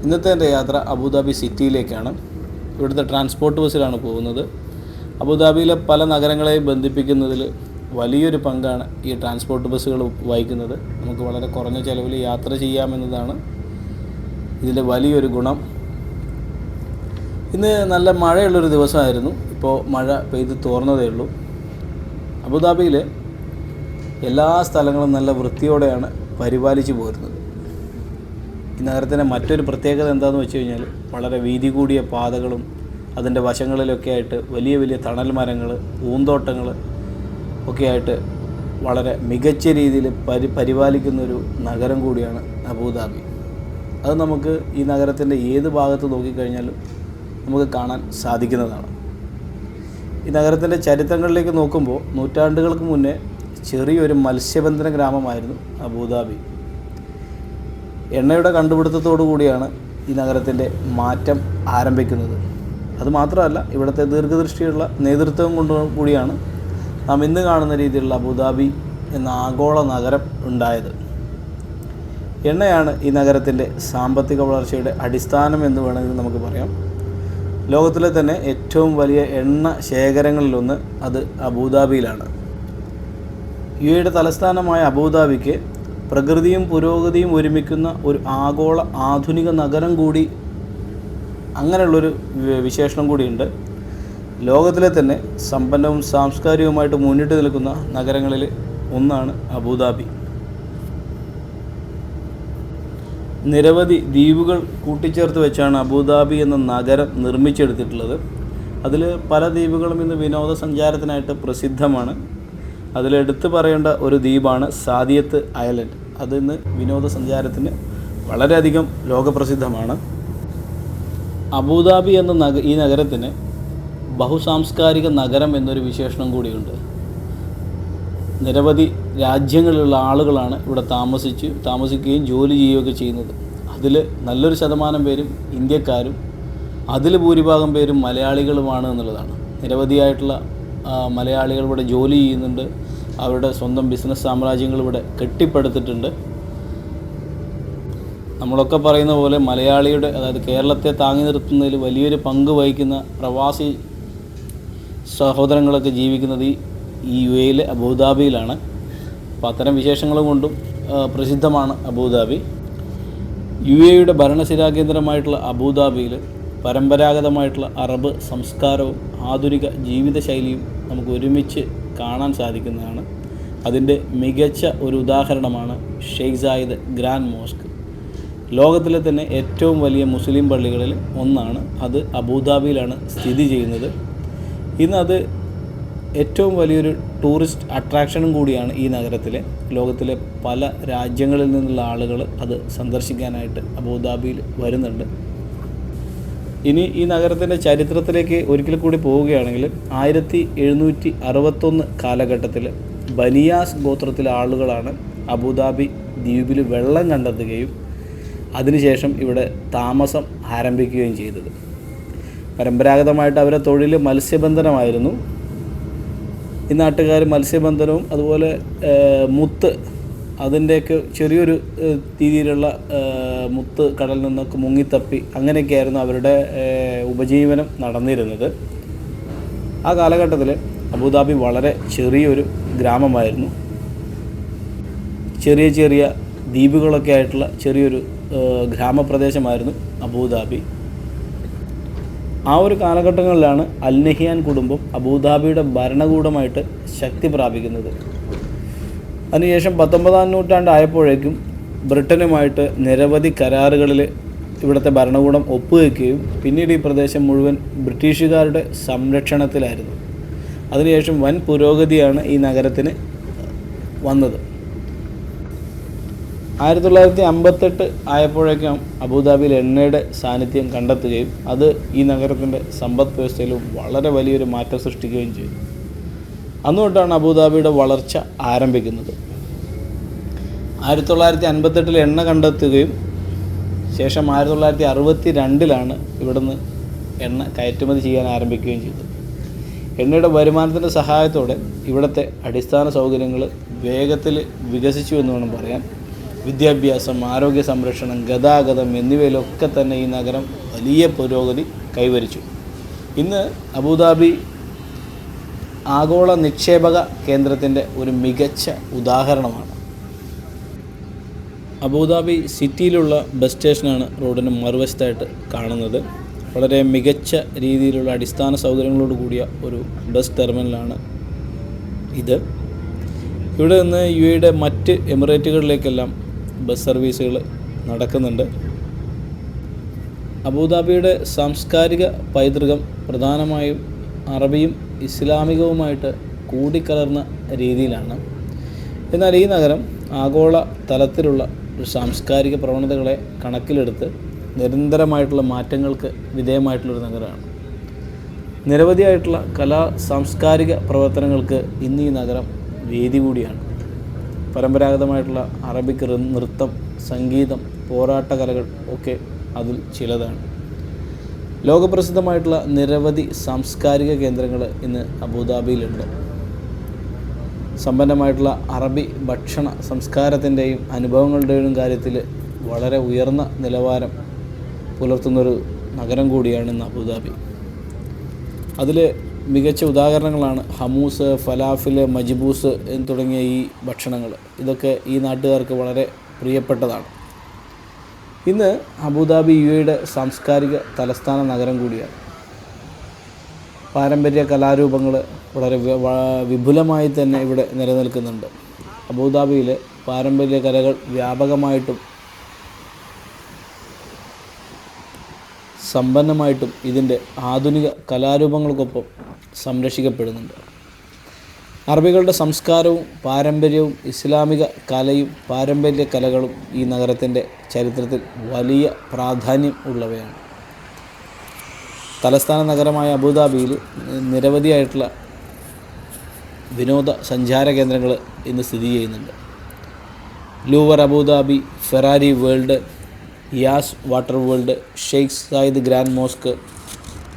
ഇന്നത്തെ എൻ്റെ യാത്ര അബുദാബി സിറ്റിയിലേക്കാണ്. ഇവിടുത്തെ ട്രാൻസ്പോർട്ട് ബസ്സിലാണ് പോകുന്നത്. അബുദാബിയിലെ പല നഗരങ്ങളെയും ബന്ധിപ്പിക്കുന്നതിൽ വലിയൊരു പങ്കാണ് ഈ ട്രാൻസ്പോർട്ട് ബസ്സുകൾ വഹിക്കുന്നത്. നമുക്ക് വളരെ കുറഞ്ഞ ചിലവിൽ യാത്ര ചെയ്യാമെന്നതാണ് ഇതിൻ്റെ വലിയൊരു ഗുണം. ഇന്ന് നല്ല മഴയുള്ളൊരു ദിവസമായിരുന്നു. ഇപ്പോൾ മഴ പെയ്ത് തോർന്നതേ ഉള്ളൂ. അബുദാബിയിൽ എല്ലാ സ്ഥലങ്ങളും നല്ല വൃത്തിയോടെയാണ് പരിപാലിച്ചു പോരുന്നത്. ഈ നഗരത്തിൻ്റെ മറ്റൊരു പ്രത്യേകത എന്താണെന്ന് വെച്ച് കഴിഞ്ഞാൽ വളരെ വീതി കൂടിയ പാതകളും അതിൻ്റെ വശങ്ങളിലൊക്കെ ആയിട്ട് വലിയ വലിയ തണൽ മരങ്ങൾ, പൂന്തോട്ടങ്ങൾ ഒക്കെ ആയിട്ട് വളരെ മികച്ച രീതിയിൽ പരിപാലിക്കുന്നൊരു നഗരം കൂടിയാണ് അബുദാബി. അത് നമുക്ക് ഈ നഗരത്തിൻ്റെ ഏത് ഭാഗത്ത് നോക്കിക്കഴിഞ്ഞാലും നമുക്ക് കാണാൻ സാധിക്കുന്നതാണ്. ഈ നഗരത്തിൻ്റെ ചരിത്രങ്ങളിലേക്ക് നോക്കുമ്പോൾ നൂറ്റാണ്ടുകൾക്ക് മുന്നേ ചെറിയൊരു മത്സ്യബന്ധന ഗ്രാമമായിരുന്നു അബുദാബി. എണ്ണയുടെ കണ്ടുപിടുത്തത്തോടു കൂടിയാണ് ഈ നഗരത്തിൻ്റെ മാറ്റം ആരംഭിക്കുന്നത്. അതുമാത്രമല്ല, ഇവിടുത്തെ ദീർഘദൃഷ്ടിയുള്ള നേതൃത്വം കൊണ്ടുകൂടിയാണ് നാം ഇന്ന് കാണുന്ന രീതിയിലുള്ള അബുദാബി എന്ന ആഗോള നഗരം ഉണ്ടായത്. എണ്ണയാണ് ഈ നഗരത്തിൻ്റെ സാമ്പത്തിക വളർച്ചയുടെ അടിസ്ഥാനം എന്ന് വേണമെങ്കിൽ നമുക്ക് പറയാം. ലോകത്തിലെ തന്നെ ഏറ്റവും വലിയ എണ്ണ ശേഖരങ്ങളിലൊന്ന് അത് അബുദാബിയിലാണ്. യുഎഇയുടെ തലസ്ഥാനമായ അബുദാബിക്ക് പ്രകൃതിയും പുരോഗതിയും ഒരുമിക്കുന്ന ഒരു ആഗോള ആധുനിക നഗരം കൂടി, അങ്ങനെയുള്ളൊരു വിശേഷണം കൂടിയുണ്ട്. ലോകത്തിലെ തന്നെ സമ്പന്നവും സാംസ്കാരികവുമായിട്ട് മുന്നിട്ട് നിൽക്കുന്ന നഗരങ്ങളിൽ ഒന്നാണ് അബുദാബി. നിരവധി ദ്വീപുകൾ കൂട്ടിച്ചേർത്ത് വെച്ചാണ് അബുദാബി എന്ന നഗരം നിർമ്മിച്ചെടുത്തിട്ടുള്ളത്. അതിൽ പല ദ്വീപുകളും ഇന്ന് വിനോദസഞ്ചാരത്തിനായിട്ട് പ്രസിദ്ധമാണ്. അതിലെടുത്ത് പറയേണ്ട ഒരു ദ്വീപാണ് സാദിയത്ത് ഐലൻഡ്. അതിന്ന് വിനോദസഞ്ചാരത്തിന് വളരെയധികം ലോകപ്രസിദ്ധമാണ്. അബുദാബി എന്ന ഈ നഗരത്തിന് ബഹുസാംസ്കാരിക നഗരം എന്നൊരു വിശേഷണം കൂടിയുണ്ട്. നിരവധി രാജ്യങ്ങളിലുള്ള ആളുകളാണ് ഇവിടെ താമസിക്കുകയും ജോലി ചെയ്യുകയൊക്കെ ചെയ്യുന്നത്. അതിൽ നല്ലൊരു ശതമാനം പേരും ഇന്ത്യക്കാരും അതിൽ ഭൂരിഭാഗം പേരും മലയാളികളുമാണ് എന്നുള്ളതാണ്. നിരവധിയായിട്ടുള്ള മലയാളികൾ ഇവിടെ ജോലി ചെയ്യുന്നുണ്ട്. അവരുടെ സ്വന്തം ബിസിനസ് സാമ്രാജ്യങ്ങൾ ഇവിടെ കെട്ടിപ്പടുത്തിട്ടുണ്ട്. നമ്മളൊക്കെ പറയുന്ന പോലെ മലയാളിയുടെ, അതായത് കേരളത്തെ താങ്ങി നിർത്തുന്നതിൽ വലിയൊരു പങ്ക് വഹിക്കുന്ന പ്രവാസി സഹോദരങ്ങളൊക്കെ ജീവിക്കുന്നത് ഈ യുഎഇയിലെ അബുദാബിയിലാണ്. അപ്പോൾ അത്തരം വിശേഷങ്ങൾ കൊണ്ടും പ്രസിദ്ധമാണ് അബുദാബി. യുഎഇയുടെ ഭരണസിരാകേന്ദ്രമായിട്ടുള്ള അബുദാബിയിൽ പരമ്പരാഗതമായിട്ടുള്ള അറബ് സംസ്കാരവും ആധുനിക ജീവിതശൈലിയും നമുക്ക് ഒരുമിച്ച് കാണാൻ സാധിക്കുന്നതാണ്. അതിൻ്റെ മികച്ച ഒരു ഉദാഹരണമാണ് ഷെയ്ഖ് സായിദ് ഗ്രാൻഡ് മോസ്ക്. ലോകത്തിലെ തന്നെ ഏറ്റവും വലിയ മുസ്ലിം പള്ളികളിൽ ഒന്നാണ്. അത് അബുദാബിയിലാണ് സ്ഥിതി ചെയ്യുന്നത്. ഇന്നത് ഏറ്റവും വലിയൊരു ടൂറിസ്റ്റ് അട്രാക്ഷനും കൂടിയാണ് ഈ നഗരത്തിലെ. ലോകത്തിലെ പല രാജ്യങ്ങളിൽ നിന്നുള്ള ആളുകൾ അത് സന്ദർശിക്കാനായിട്ട് അബുദാബിയിൽ വരുന്നുണ്ട്. ഇനി ഈ നഗരത്തിൻ്റെ ചരിത്രത്തിലേക്ക് ഒരിക്കൽ കൂടി പോവുകയാണെങ്കിൽ 1761 കാലഘട്ടത്തിൽ ബനിയാസ് ഗോത്രത്തിലെ ആളുകളാണ് അബുദാബി ദ്വീപിൽ വെള്ളം കണ്ടെത്തുകയും അതിനുശേഷം ഇവിടെ താമസം ആരംഭിക്കുകയും ചെയ്തത്. പരമ്പരാഗതമായിട്ട് അവരുടെ തൊഴിൽ മത്സ്യബന്ധനമായിരുന്നു. ഈ നാട്ടുകാർ മത്സ്യബന്ധനവും അതുപോലെ മുത്ത്, അതിൻ്റെയൊക്കെ ചെറിയൊരു രീതിയിലുള്ള മുത്ത് കടലിൽ നിന്നൊക്കെ മുങ്ങിത്തപ്പി അങ്ങനെയൊക്കെയായിരുന്നു അവരുടെ ഉപജീവനം നടന്നിരുന്നത്. ആ കാലഘട്ടത്തിൽ അബുദാബി വളരെ ചെറിയൊരു ഗ്രാമമായിരുന്നു. ചെറിയ ചെറിയ ദ്വീപുകളൊക്കെ ആയിട്ടുള്ള ചെറിയൊരു ഗ്രാമപ്രദേശമായിരുന്നു അബുദാബി. ആ ഒരു കാലഘട്ടങ്ങളിലാണ് അൽ നഹിയാൻ കുടുംബം അബുദാബിയുടെ ഭരണകൂടമായിട്ട് ശക്തി പ്രാപിക്കുന്നത്. അതിനുശേഷം 19-ാം നൂറ്റാണ്ടായപ്പോഴേക്കും ബ്രിട്ടനുമായിട്ട് നിരവധി കരാറുകളിൽ ഇവിടുത്തെ ഭരണകൂടം ഒപ്പുവെക്കുകയും പിന്നീട് ഈ പ്രദേശം മുഴുവൻ ബ്രിട്ടീഷുകാരുടെ സംരക്ഷണത്തിലായിരുന്നു. അതിനുശേഷം വൻ പുരോഗതിയാണ് ഈ നഗരത്തിന് വന്നത്. 1958 ആയപ്പോഴേക്കും അബുദാബിയിൽ എണ്ണയുടെ സാന്നിധ്യം കണ്ടെത്തുകയും അത് ഈ നഗരത്തിൻ്റെ സമ്പദ് വ്യവസ്ഥയിലും വളരെ വലിയൊരു മാറ്റം സൃഷ്ടിക്കുകയും ചെയ്തു. അന്നുതൊട്ടാണ് അബുദാബിയുടെ വളർച്ച ആരംഭിക്കുന്നത്. 1958 എണ്ണ കണ്ടെത്തുകയും ശേഷം 1962 ഇവിടുന്ന് എണ്ണ കയറ്റുമതി ചെയ്യാൻ ആരംഭിക്കുകയും ചെയ്തു. എണ്ണയുടെ വരുമാനത്തിൻ്റെ സഹായത്തോടെ ഇവിടുത്തെ അടിസ്ഥാന സൗകര്യങ്ങൾ വേഗത്തിൽ വികസിച്ചു എന്ന് വേണം പറയാൻ. വിദ്യാഭ്യാസം, ആരോഗ്യ സംരക്ഷണം, ഗതാഗതം എന്നിവയിലൊക്കെ തന്നെ ഈ നഗരം വലിയ പുരോഗതി കൈവരിച്ചു. ഇന്ന് അബുദാബി ആഗോള നിക്ഷേപക കേന്ദ്രത്തിൻ്റെ ഒരു മികച്ച ഉദാഹരണമാണ്. അബുദാബി സിറ്റിയിലുള്ള ബസ് സ്റ്റേഷനാണ് റോഡിന് മറുവശത്തായിട്ട് കാണുന്നത്. വളരെ മികച്ച രീതിയിലുള്ള അടിസ്ഥാന സൗകര്യങ്ങളോട് കൂടിയ ഒരു ബസ് ടെർമിനലാണ് ഇത്. ഇവിടെ നിന്ന് UAEയുടെ മറ്റ് എമിറേറ്റുകളിലേക്കെല്ലാം ബസ് സർവീസുകൾ നടക്കുന്നുണ്ട്. അബുദാബിയുടെ സാംസ്കാരിക പൈതൃകം പ്രധാനമായും അറബിയും ഇസ്ലാമികവുമായിട്ട് കൂടിക്കലർന്ന രീതിയിലാണ്. എന്നാൽ ഈ നഗരം ആഗോള തലത്തിലുള്ള ഒരു സാംസ്കാരിക പ്രവണതകളെ കണക്കിലെടുത്ത് നിരന്തരമായിട്ടുള്ള മാറ്റങ്ങൾക്ക് വിധേയമായിട്ടുള്ളൊരു നഗരമാണ്. നിരവധിയായിട്ടുള്ള സാംസ്കാരിക പ്രവർത്തനങ്ങൾക്ക് ഇന്ന് ഈ നഗരം വേദി കൂടിയാണ്. പരമ്പരാഗതമായിട്ടുള്ള അറബിക് നൃത്തം, സംഗീതം, പോരാട്ട കലകൾ ഒക്കെ അതിൽ ചിലതാണ്. ലോകപ്രസിദ്ധമായിട്ടുള്ള നിരവധി സാംസ്കാരിക കേന്ദ്രങ്ങൾ ഇന്ന് അബുദാബിയിലുണ്ട്. സമ്പന്നമായിട്ടുള്ള അറബി ഭക്ഷണ സംസ്കാരത്തിൻ്റെയും അനുഭവങ്ങളുടെയും കാര്യത്തിൽ വളരെ ഉയർന്ന നിലവാരം പുലർത്തുന്നൊരു നഗരം കൂടിയാണ് ഇന്ന് അബുദാബി. അതിൽ മികച്ച ഉദാഹരണങ്ങളാണ് ഹമൂസ്, ഫലാഫിൽ, മജ്ബൂസ് തുടങ്ങിയ ഈ ഭക്ഷണങ്ങൾ. ഇതൊക്കെ ഈ നാട്ടുകാർക്ക് വളരെ പ്രിയപ്പെട്ടതാണ്. ഇന്ന് അബുദാബി UAEയുടെ സാംസ്കാരിക തലസ്ഥാന നഗരം കൂടിയാണ്. പാരമ്പര്യ കലാരൂപങ്ങൾ വളരെ വിപുലമായി തന്നെ ഇവിടെ നിലനിൽക്കുന്നുണ്ട്. അബുദാബിയിൽ പാരമ്പര്യ കലകൾ വ്യാപകമായിട്ടും സമ്പന്നമായിട്ടും ഇതിൻ്റെ ആധുനിക കലാരൂപങ്ങൾക്കൊപ്പം സംരക്ഷിക്കപ്പെടുന്നുണ്ട്. അറബികളുടെ സംസ്കാരവും പാരമ്പര്യവും ഇസ്ലാമിക കലയും പാരമ്പര്യ കലകളും ഈ നഗരത്തിൻ്റെ ചരിത്രത്തിൽ വലിയ പ്രാധാന്യം ഉള്ളവയാണ്. തലസ്ഥാന നഗരമായ അബുദാബിയിൽ നിരവധിയായിട്ടുള്ള വിനോദ സഞ്ചാര കേന്ദ്രങ്ങൾ ഇന്ന് സ്ഥിതി ചെയ്യുന്നുണ്ട്. Louvre Abu Dhabi, Ferrari World, Yas Water World, Sheikh Zayed Grand Mosque,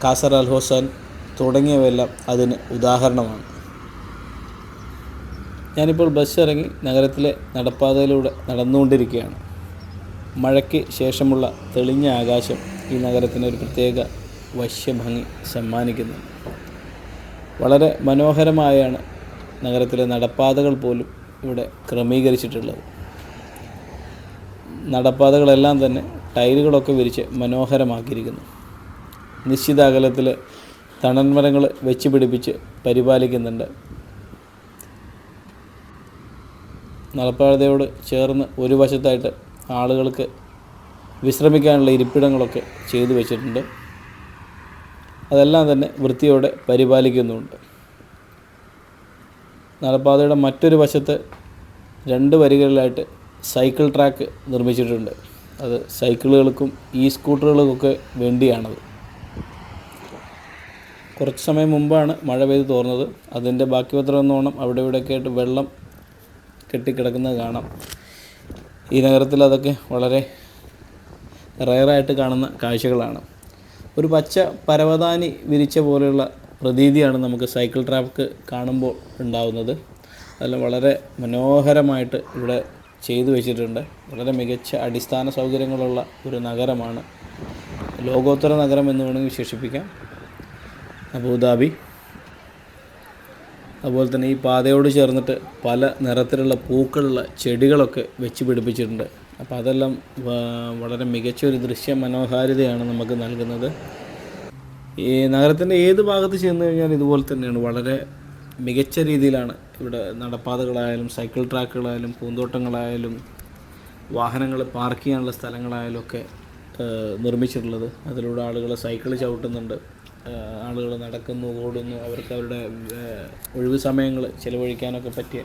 Qasr Al Hosn തുടങ്ങിയവയെല്ലാം അതിന് ഉദാഹരണമാണ്. ഞാനിപ്പോൾ ബസ് ഇറങ്ങി നഗരത്തിലെ നടപ്പാതയിലൂടെ നടന്നുകൊണ്ടിരിക്കുകയാണ്. മഴയ്ക്ക് ശേഷമുള്ള തെളിഞ്ഞ ആകാശം ഈ നഗരത്തിന് ഒരു പ്രത്യേക വശ്യഭംഗി സമ്മാനിക്കുന്നു. വളരെ മനോഹരമായാണ് നഗരത്തിലെ നടപ്പാതകൾ പോലും ഇവിടെ ക്രമീകരിച്ചിട്ടുള്ളത്. നടപ്പാതകളെല്ലാം തന്നെ ടൈലുകളൊക്കെ വിരിച്ച് മനോഹരമാക്കിയിരിക്കുന്നു. നിശ്ചിത അകലത്തിൽ തണൽമരങ്ങൾ വെച്ച് പിടിപ്പിച്ച് പരിപാലിക്കുന്നുണ്ട്. നടപ്പാതയോട് ചേർന്ന് ഒരു വശത്തായിട്ട് ആളുകൾക്ക് വിശ്രമിക്കാനുള്ള ഇരിപ്പിടങ്ങളൊക്കെ ചെയ്തു വച്ചിട്ടുണ്ട്. അതെല്ലാം തന്നെ വൃത്തിയോടെ പരിപാലിക്കുന്നുമുണ്ട്. നടപ്പാതയുടെ മറ്റൊരു വശത്ത് 2 വരികളിലായിട്ട് സൈക്കിൾ ട്രാക്ക് നിർമ്മിച്ചിട്ടുണ്ട്. അത് സൈക്കിളുകൾക്കും സ്കൂട്ടറുകൾക്കൊക്കെ വേണ്ടിയാണത്. കുറച്ച് സമയം മുമ്പാണ് മഴ പെയ്ത് തോർന്നത്. അതിൻ്റെ ബാക്കി പത്രം എന്നോണം അവിടെ ഇവിടെയൊക്കെ ആയിട്ട് വെള്ളം കെട്ടിക്കിടക്കുന്നത് കാണാം. ഈ നഗരത്തിൽ അതൊക്കെ വളരെ റയറായിട്ട് കാണുന്ന കാഴ്ചകളാണ്. ഒരു പച്ച പരവതാനി വിരിച്ച പോലെയുള്ള പ്രതീതിയാണ് നമുക്ക് സൈക്കിൾ ട്രാക്ക് കാണുമ്പോൾ ഉണ്ടാകുന്നത്. അതെല്ലാം വളരെ മനോഹരമായിട്ട് ഇവിടെ ചെയ്തു വെച്ചിട്ടുണ്ട്. വളരെ മികച്ച അടിസ്ഥാന സൗകര്യങ്ങളുള്ള ഒരു നഗരമാണ്. ലോകോത്തര നഗരം എന്ന് വേണമെങ്കിൽ വിശേഷിപ്പിക്കാം അബുദാബി. അതുപോലെ തന്നെ ഈ പാതയോട് ചേർന്നിട്ട് പല നിറത്തിലുള്ള പൂക്കളുള്ള ചെടികളൊക്കെ വെച്ച് പിടിപ്പിച്ചിട്ടുണ്ട്. അപ്പോൾ അതെല്ലാം വളരെ മികച്ച ഒരു ദൃശ്യ മനോഹാരിതയാണ് നമുക്ക് നൽകുന്നത്. ഈ നഗരത്തിൻ്റെ ഏത് ഭാഗത്ത് ചെന്ന് കഴിഞ്ഞാൽ ഇതുപോലെ തന്നെയാണ്. വളരെ മികച്ച രീതിയിലാണ് ഇവിടെ നടപ്പാതകളായാലും സൈക്കിൾ ട്രാക്കുകളായാലും പൂന്തോട്ടങ്ങളായാലും വാഹനങ്ങൾ പാർക്ക് ചെയ്യാനുള്ള സ്ഥലങ്ങളായാലും ഒക്കെ നിർമ്മിച്ചിട്ടുള്ളത്. അതിലൂടെ ആളുകൾ സൈക്കിൾ ചവിട്ടുന്നുണ്ട്, ആളുകൾ നടക്കുന്നു, ഓടുന്നു. അവർക്ക് അവരുടെ ഒഴിവ് സമയങ്ങൾ ചിലവഴിക്കാനൊക്കെ പറ്റിയ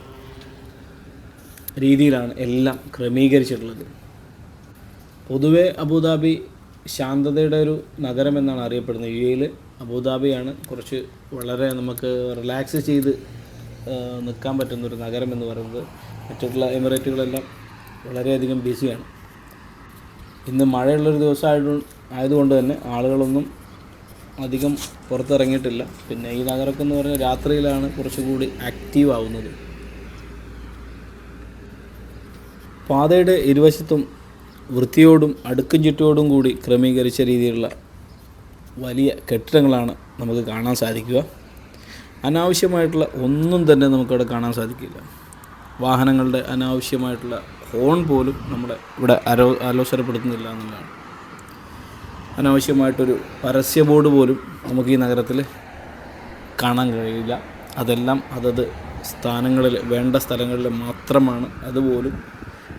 രീതിയിലാണ് എല്ലാം ക്രമീകരിച്ചിട്ടുള്ളത്. പൊതുവെ അബുദാബി ശാന്തതയുടെ ഒരു നഗരം എന്നാണ് അറിയപ്പെടുന്നത്. UAEയിൽ അബുദാബിയാണ് കുറച്ച് വളരെ നമുക്ക് റിലാക്സ് ചെയ്ത് നിൽക്കാൻ പറ്റുന്നൊരു നഗരം എന്ന് പറയുന്നത്. മറ്റുള്ള എമിറേറ്റുകളെല്ലാം വളരെയധികം ബിസിയാണ്. ഇന്ന് മഴയുള്ളൊരു ദിവസം ആയതുകൊണ്ട് തന്നെ ആളുകളൊന്നും അധികം പുറത്തിറങ്ങിയിട്ടില്ല. പിന്നെ ഈ നഗരമൊക്കെ എന്ന് പറഞ്ഞാൽ രാത്രിയിലാണ് കുറച്ചുകൂടി ആക്റ്റീവ് ആവുന്നത്. പാതയുടെ ഇരുവശത്തും വൃത്തിയോടും അടുക്കും ചുറ്റോടും കൂടി ക്രമീകരിച്ച രീതിയിലുള്ള വലിയ കെട്ടിടങ്ങളാണ് നമുക്ക് കാണാൻ സാധിക്കുക. അനാവശ്യമായിട്ടുള്ള ഒന്നും തന്നെ നമുക്കവിടെ കാണാൻ സാധിക്കില്ല. വാഹനങ്ങളുടെ അനാവശ്യമായിട്ടുള്ള ഹോൺ പോലും നമ്മുടെ ഇവിടെ അലോസരപ്പെടുത്തുന്നില്ല എന്നുള്ളതാണ്. അനാവശ്യമായിട്ടൊരു പരസ്യ ബോർഡ് പോലും നമുക്ക് ഈ നഗരത്തിൽ കാണാൻ കഴിയില്ല. അതെല്ലാം അതത് സ്ഥാനങ്ങളിൽ, വേണ്ട സ്ഥലങ്ങളിൽ മാത്രമാണ് അതുപോലും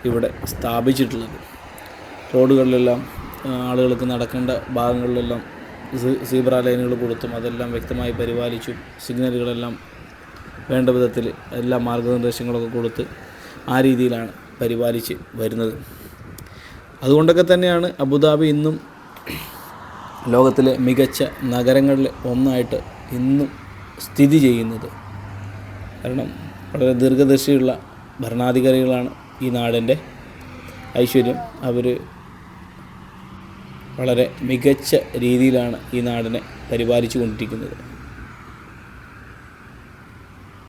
ഇവിടെ സ്ഥാപിച്ചിട്ടുള്ളത്. റോഡുകളിലെല്ലാം ആളുകൾക്ക് നടക്കേണ്ട ഭാഗങ്ങളിലെല്ലാം സീബ്ര ലൈനുകൾ കൊടുത്തും അതെല്ലാം വ്യക്തമായി പരിപാലിച്ചും സിഗ്നലുകളെല്ലാം വേണ്ട വിധത്തിൽ എല്ലാ മാർഗ്ഗനിർദ്ദേശങ്ങളൊക്കെ കൊടുത്ത് ആ രീതിയിലാണ് പരിപാലിച്ച് വരുന്നത്. അതുകൊണ്ടൊക്കെ തന്നെയാണ് അബുദാബി ഇന്നും ലോകത്തിലെ മികച്ച നഗരങ്ങളിൽ ഒന്നായിട്ട് ഇന്നും സ്ഥിതി ചെയ്യുന്നത്. കാരണം വളരെ ദീർഘദർശിയുള്ള ഭരണാധികാരികളാണ് ഈ നാടിൻ്റെ ഐശ്വര്യം. അവർ വളരെ മികച്ച രീതിയിലാണ് ഈ നാടിനെ പരിപാലിച്ചു കൊണ്ടിരിക്കുന്നത്.